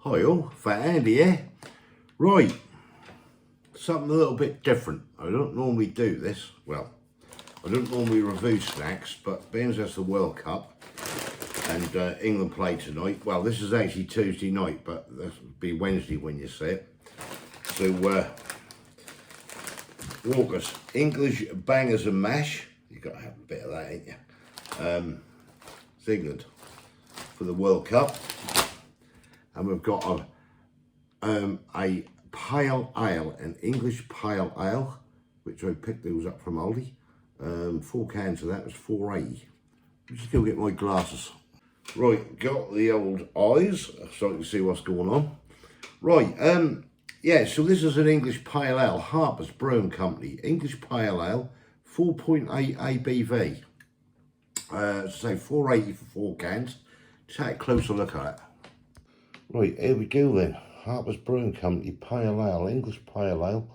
Hi all, Fat Andy here. Right, something a little bit different. I don't normally do this. Well, I don't normally review snacks, but being as it's the World Cup and England play tonight, well, this is actually Tuesday night, but that'll be Wednesday when you see it. So, Walker's English bangers and mash. You've got to have a bit of that, ain't you? It's England for the World Cup. And we've got a pale ale, an English pale ale, which I picked those up from Aldi. 4 cans of that was £4.80. I'm just going to get my glasses. Right, got the old eyes so I can see what's going on. Right, yeah, so this is an English pale ale, Harper's Brewing Company. English pale ale, 4.8 ABV. So £4.80 for 4 cans. Take a closer look at it. Right, here we go then. Harper's Brewing Company, pale ale, English pale ale.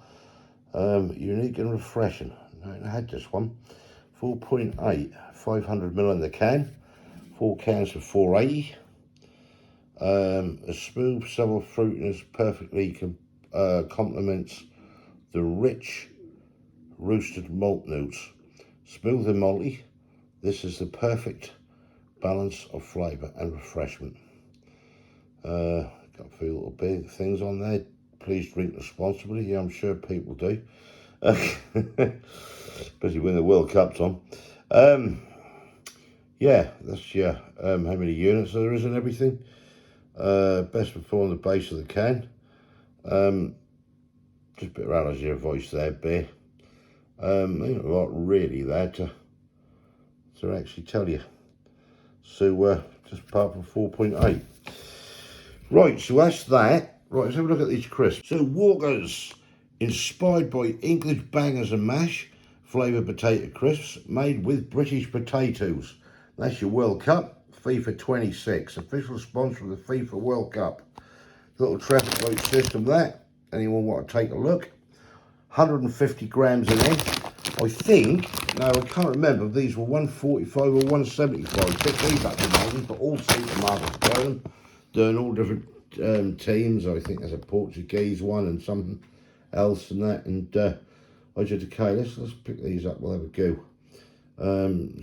Unique and refreshing. I had this one. 4.8, 500ml in the can. 4 cans for £4.80. A smooth summer fruitiness perfectly complements the rich roasted malt notes. Smooth and malty, this is the perfect balance of flavour and refreshment. Got a few little big things on there. Please drink responsibly. Yeah, I'm sure people do. Especially when the World Cup's on. Yeah, that's how many units there is and everything. Best before on the base of the can. Just a bit of allergy voice there, beer. Ain't a lot really there to actually tell you. So just apart from 4.8. Right, so that's that. Right, let's have a look at these crisps. So Walker's, inspired by English bangers and mash, flavoured potato crisps, made with British potatoes. That's your World Cup, FIFA 26, official sponsor of the FIFA World Cup. Little traffic light system there. Anyone want to take a look? 150 grams in there. I think, no, I can't remember if these were 145 or 175. Pick these up in Aldi, but all supermarkets carry them. Doing all different teams. I think there's a Portuguese one and something else and that. And I said to Kay, let's pick these up. We'll have a go.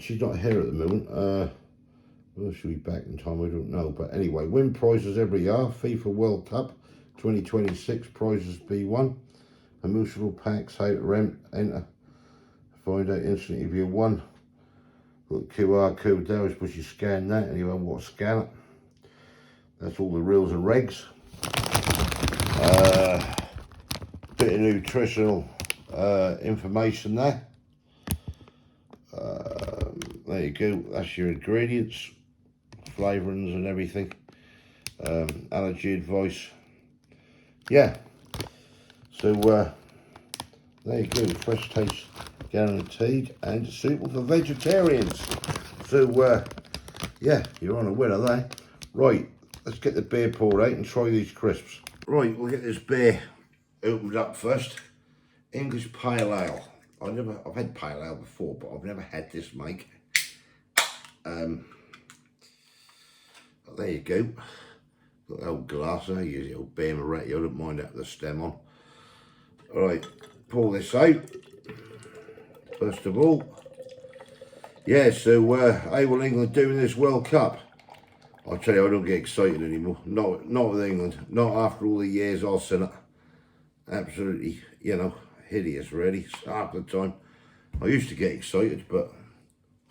She's not here at the moment. Well, she'll be back in time. I don't know. But anyway, win prizes every year. FIFA World Cup 2026 prizes be won. Emotional packs. How to enter. Find out instantly if you won. Little QR code there. I suppose you scan that. Anyone want to scan it? That's all the rules and regs. Bit of nutritional information there. There you go. That's your ingredients, flavourings and everything. Allergy advice. Yeah. So there you go. Fresh taste guaranteed and suitable for vegetarians. So yeah, you're on a winner there. Right. Let's get the beer poured out and try these crisps. Right, we'll get this beer opened up first. English pale ale. I've had pale ale before, but I've never had this make. There you go. Got the old glass there. Use the old beer Moretti. I don't mind that with the stem on. All right, pour this out. First of all, yeah. So how will England do in this World Cup? I'll tell you, I don't get excited anymore. Not with England. Not after all the years I've seen it. Absolutely, hideous, really. Half the time. I used to get excited, but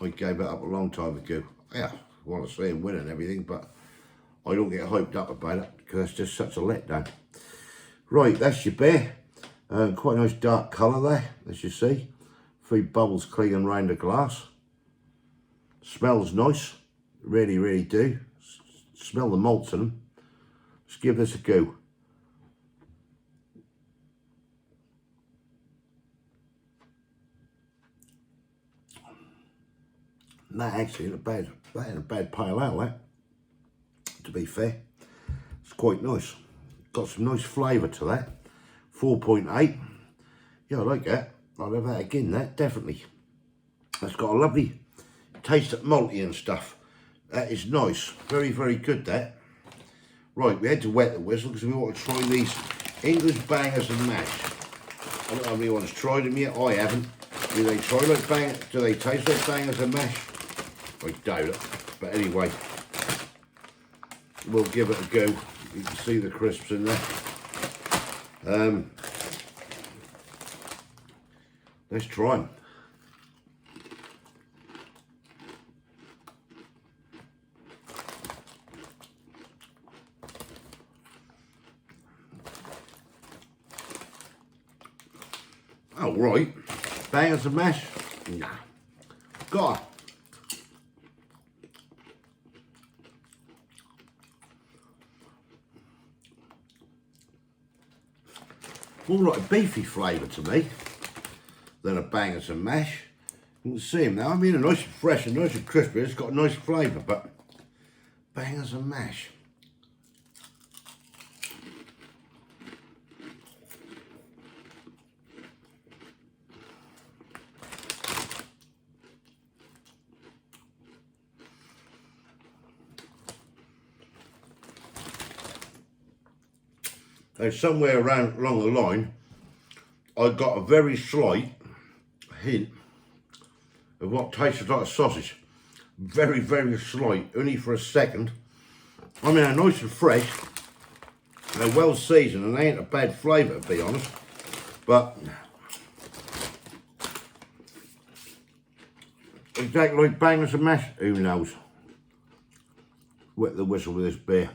I gave it up a long time ago. Yeah, I want to see him win and everything, but I don't get hyped up about it because it's just such a letdown. Right, that's your beer. Quite a nice dark colour there, as you see. 3 bubbles clinging around the glass. Smells nice. Really, really do. Smell the malts in them. Let's give this a go. That actually ain't a bad pale ale, that. To be fair, it's quite nice. Got some nice flavour to that. 4.8. Yeah, I like that. I'll have that again. That definitely. That's got a lovely taste of malty and stuff. That is nice. Very, very good, that. Right, we had to wet the whistle because we want to try these English bangers and mash. I don't know if anyone's tried them yet. I haven't. Do they try like bang? Do they taste like bangers and mash? I doubt it. But anyway, we'll give it a go. You can see the crisps in there. Let's try them. Oh, right. Bangers and mash? Nah. God. More like a beefy flavour to me than a bangers and mash. You can see them now. I mean, a nice and fresh and nice and crispy. It's got a nice flavour, but bangers and mash. And somewhere around along the line, I got a very slight hint of what tasted like a sausage. Very, very slight, only for a second. I mean, they're nice and fresh. They're well seasoned and they ain't a bad flavour, to be honest. But exactly like bangers and mash, who knows? Wet the whistle with this beer.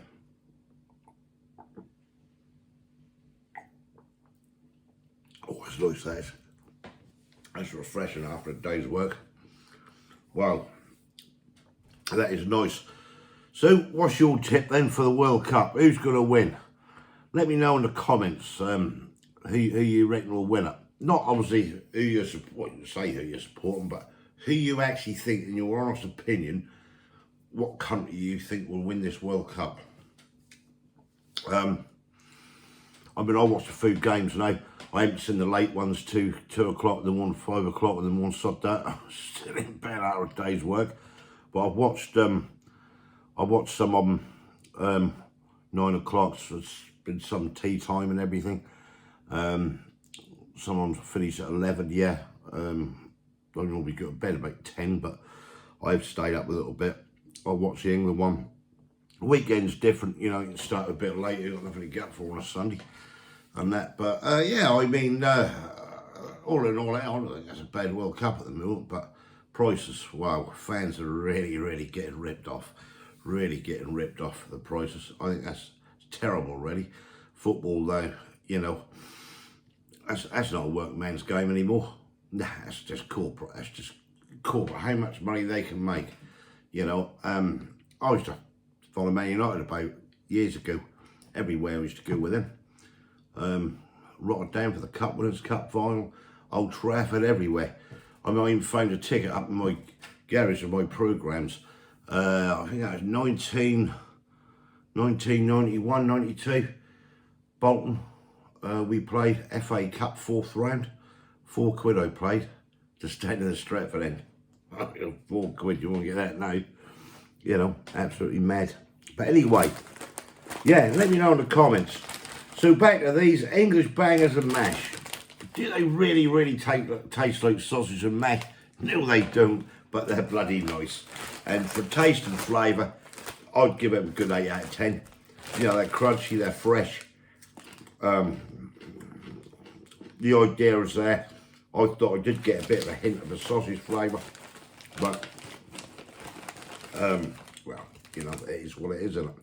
Oh, it's nice, that is. That's refreshing after a day's work. Wow, that is nice. So, what's your tip then for the World Cup? Who's going to win? Let me know in the comments who you reckon will win it. Not obviously who you're supporting, say who you're supporting, but who you actually think, in your honest opinion, what country you think will win this World Cup. I mean, I watch a few games now. I haven't seen the late ones, 2 o'clock, then one 5 o'clock, and then one sub that. Still in bed out of a day's work. But I've watched some of them 9 o'clock. So it's been some tea time and everything. Some of them finish at 11. Yeah, I normally go to bed about 10, but I've stayed up a little bit. I watched the England one. The weekend's different, you know. You can start a bit later. You've got nothing to get for on a Sunday. And that, but yeah, I mean, all in all, I don't think that's a bad World Cup at the moment, but prices, wow, fans are really getting ripped off, for the prices. I think that's terrible, really. Football, though, you know, that's not a workman's game anymore. Nah, that's just corporate. How much money they can make, you know. I used to follow Man United about years ago. Everywhere I used to go with them. Rotterdam for the Cup Winners' Cup final, Old Trafford, everywhere. I mean, I even found a ticket up in my garage of my programmes. I think that was 1991, 92. Bolton, we played FA Cup 4th round. £4 I paid to stand in the Stratford end. £4, you won't get that now. You know, absolutely mad. But anyway, yeah, let me know in the comments. So back to these English bangers and mash. Do they really taste like sausage and mash? No, they don't, but they're bloody nice. And for taste and flavour, I'd give them a good 8 out of 10. You know, they're crunchy, they're fresh. The idea is there. I thought I did get a bit of a hint of a sausage flavour, but, well, you know, it is what it is, isn't it?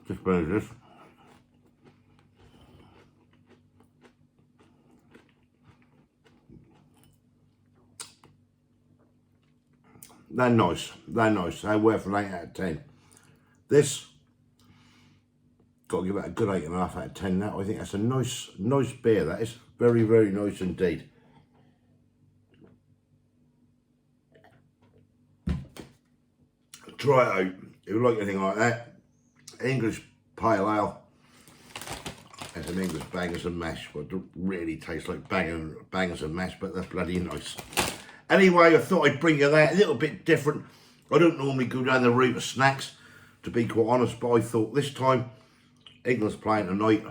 Just better this. They're nice. They're worth an 8 out of 10. This, got to give it a good 8.5 out of 10 now. I think that's a nice beer, that is. Very nice indeed. Try it out. If you like anything like that. English Pale Ale. and some English bangers and mash. Well, it don't really taste like bangers and mash, but they're bloody nice. Anyway, I thought I'd bring you that, a little bit different. I don't normally go down the route of snacks, to be quite honest, but I thought this time, England's playing tonight.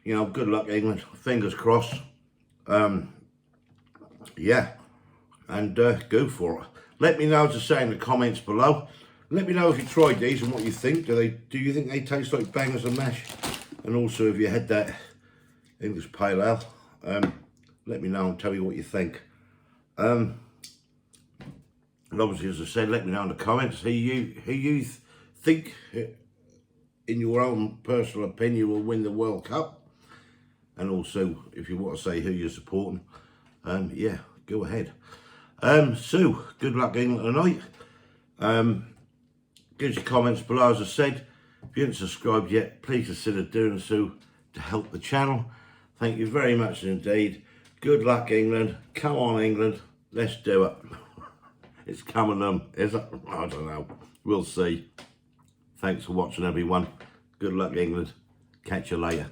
You know, good luck England, fingers crossed. Yeah, and go for it. Let me know, as I say, in the comments below. Let me know if you tried these and what you think. Do you think they taste like bangers and mash? And also, if you had that English pale ale, let me know and tell me what you think. And obviously, as I said, let me know in the comments who you think, in your own personal opinion, will win the World Cup. And also, if you want to say who you're supporting, yeah, go ahead. So, good luck England tonight. Give your comments below, as I said. If you haven't subscribed yet, please consider doing so to help the channel. Thank you very much indeed. Good luck England. Come on England. Let's do it. It's coming on, is it? I don't know. We'll see. Thanks for watching everyone. Good luck England. Catch you later.